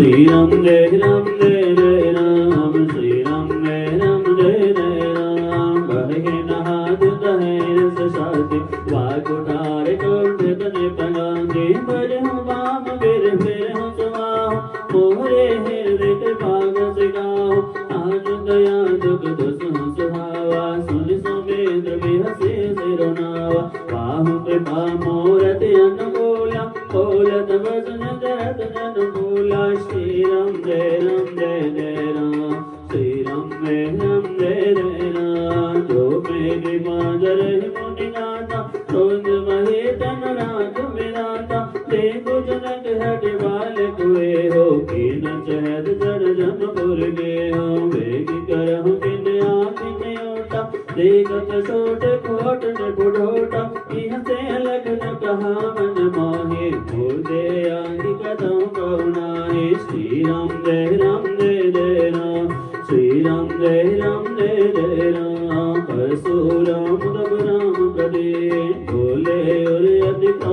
श्री राम जय जय राम, श्री राम जय राम। बहे नहाद दहे रस साथे, वाकुठारे कोट बने पगांगे। बड़े हूँ बाम फिर हूँ सुहाओ, मोरे हृदय के भाग से गाओ। आज दया दुख दुख हूँ सुहावा, सुन सुमेंद्र बिहसे से रोनावा। बाहु कृपा मोरत अनुकूला, बोलत वचन जरत जन भूला। श्री राम जय राम, श्री राम जय राम। जो मेरे माजर मुनि गाता, रोज महे तन राज विराता। देखो जनक हट बाल कुए हो, कि न चहद जन जमपुर गे हो। वेग करहु किन आखिन ओटा, देखत छोट खोट न बुढ़ोटा। इह से लखन कहा मन मोहे, मोदे आदि कदम करुणाहे। श्री राम जय राम, श्री राम जय राम। परशुराम तब राम कदे, बोले और अधिक